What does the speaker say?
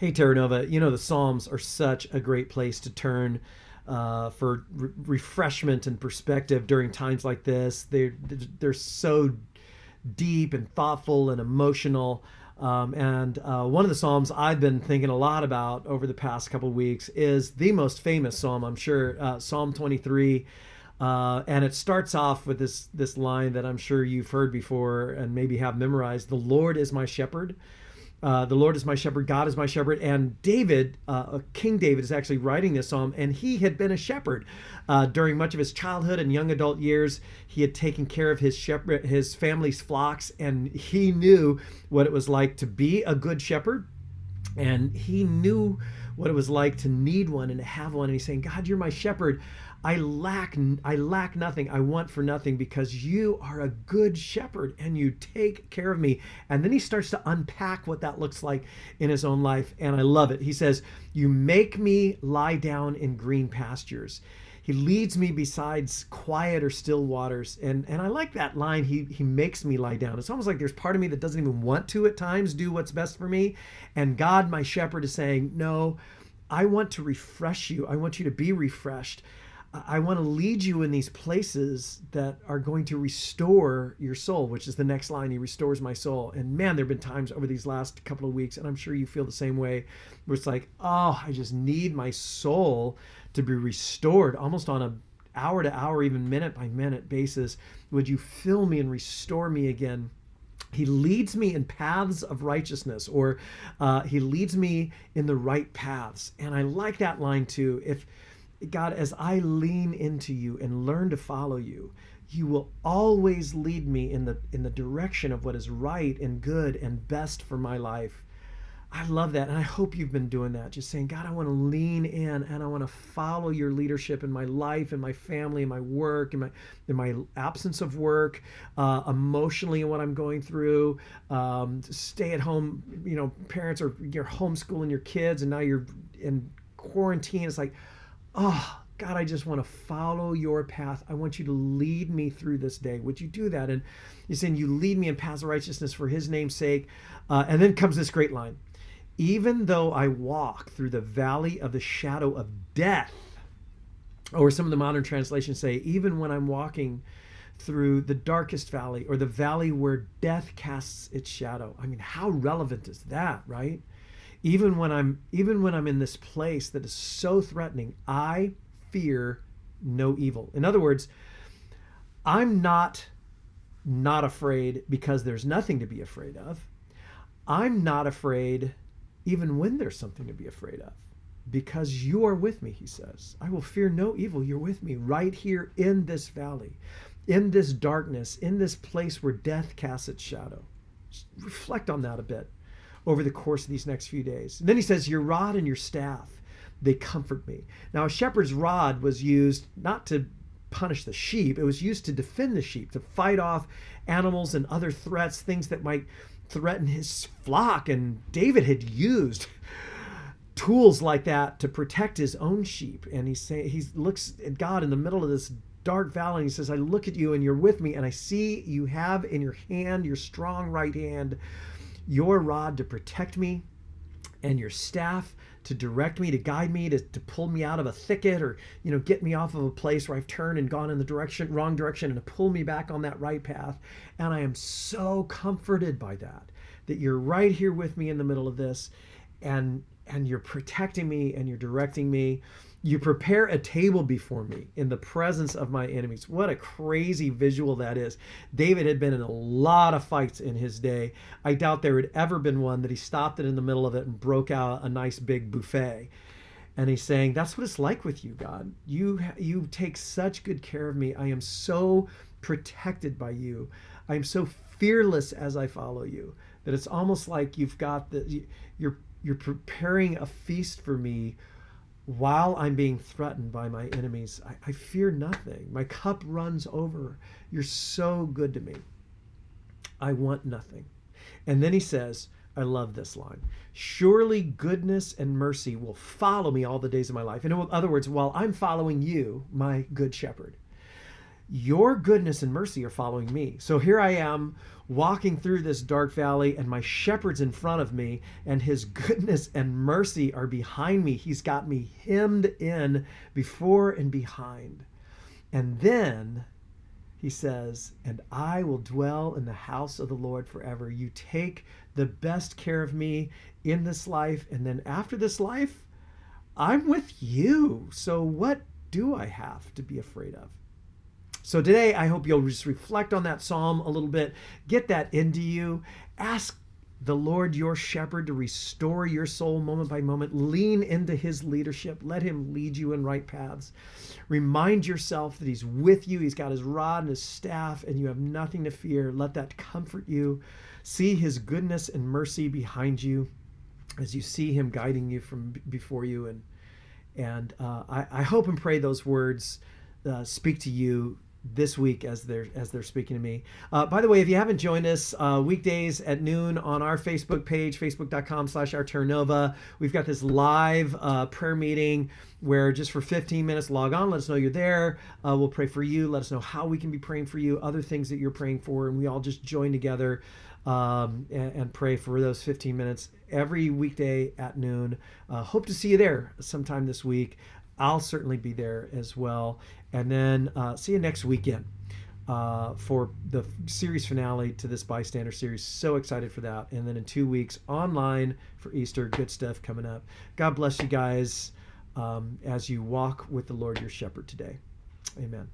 Hey, Terra Nova, the Psalms are such a great place to turn for refreshment and perspective during times like this. They're so deep and thoughtful and emotional. And one of the Psalms I've been thinking a lot about over the past couple of weeks is the most famous Psalm, I'm sure, Psalm 23. And it starts off with this line that I'm sure you've heard before and maybe have memorized. The Lord is my shepherd. The Lord is my shepherd, God is my shepherd. And David, King David, is actually writing this psalm, and he had been a shepherd during much of his childhood and young adult years. He had taken care of his family's flocks, and he knew what it was like to be a good shepherd, and he knew what it was like to need one and to have one. And he's saying, God, you're my shepherd. I lack nothing. I want for nothing because you are a good shepherd and you take care of me. And then he starts to unpack what that looks like in his own life. And I love it. He says, you make me lie down in green pastures. He leads me besides quiet or still waters. And I like that line. He makes me lie down. It's almost like there's part of me that doesn't even want to at times do what's best for me. And God, my shepherd, is saying, no, I want to refresh you. I want you to be refreshed. I want to lead you in these places that are going to restore your soul, which is the next line. He restores my soul. And man, there have been times over these last couple of weeks, and I'm sure you feel the same way, where it's like, oh, I just need my soul to be restored almost on a hour to hour, even minute by minute basis. Would you fill me and restore me again? He leads me in paths of righteousness, or he leads me in the right paths. And I like that line too. If God, as I lean into you and learn to follow you, you will always lead me in the direction of what is right and good and best for my life. I love that. And I hope you've been doing that. Just saying, God, I want to lean in and I want to follow your leadership in my life, in my family, in my work, in my absence of work, emotionally in what I'm going through, stay at home, parents are, you're homeschooling your kids and now you're in quarantine. It's like, oh, God, I just want to follow your path. I want you to lead me through this day. Would you do that? And he's saying, you lead me in paths of righteousness for his name's sake. And then comes this great line. Even though I walk through the valley of the shadow of death, or some of the modern translations say, even when I'm walking through the darkest valley, or the valley where death casts its shadow. I mean, how relevant is that, right? Even when I'm in this place that is so threatening, I fear no evil. In other words, I'm not afraid because there's nothing to be afraid of. I'm not afraid even when there's something to be afraid of, because you are with me, he says. I will fear no evil. You're with me right here in this valley, in this darkness, in this place where death casts its shadow. Just reflect on that a bit over the course of these next few days. And then he says, your rod and your staff, they comfort me. Now, a shepherd's rod was used not to punish the sheep. It was used to defend the sheep, to fight off animals and other threats, things that might threaten his flock. And David had used tools like that to protect his own sheep. And he looks at God in the middle of this dark valley, and he says, I look at you and you're with me, and I see you have in your hand, your strong right hand, your rod to protect me, and your staff to direct me, to guide me, to pull me out of a thicket, or get me off of a place where I've turned and gone in the wrong direction, and to pull me back on that right path. And I am so comforted by that you're right here with me in the middle of this, and you're protecting me and you're directing me. You prepare a table before me in the presence of my enemies. What a crazy visual that is. David had been in a lot of fights in his day. I doubt there had ever been one that he stopped it in the middle of it and broke out a nice big buffet. And he's saying, that's what it's like with you, God. You take such good care of me. I am so protected by you. I am so fearless as I follow you that it's almost like you're preparing a feast for me while I'm being threatened by my enemies. I fear nothing. My cup runs over. You're so good to me. I want nothing. And then he says, I love this line, surely goodness and mercy will follow me all the days of my life. In other words, while I'm following you, my good shepherd, your goodness and mercy are following me. So here I am walking through this dark valley, and my shepherd's in front of me, and his goodness and mercy are behind me. He's got me hemmed in before and behind. And then he says, and I will dwell in the house of the Lord forever. You take the best care of me in this life, and then after this life, I'm with you. So what do I have to be afraid of? So today, I hope you'll just reflect on that psalm a little bit, get that into you, ask the Lord your shepherd to restore your soul moment by moment. Lean into his leadership. Let him lead you in right paths. Remind yourself that he's with you. He's got his rod and his staff, and you have nothing to fear. Let that comfort you. See his goodness and mercy behind you as you see him guiding you from before you. And I hope and pray those words speak to you this week as they're speaking to me. By the way, if you haven't joined us weekdays at noon on our Facebook page, facebook.com/OurTerranova, we've got this live prayer meeting where just for 15 minutes, log on, let us know you're there. We'll pray for you. Let us know how we can be praying for you, other things that you're praying for, and we all just join together and pray for those 15 minutes every weekday at noon. Hope to see you there sometime this week. I'll certainly be there as well. And then see you next weekend for the series finale to this Bystander series. So excited for that. And then in 2 weeks online for Easter. Good stuff coming up. God bless you guys as you walk with the Lord your shepherd today. Amen.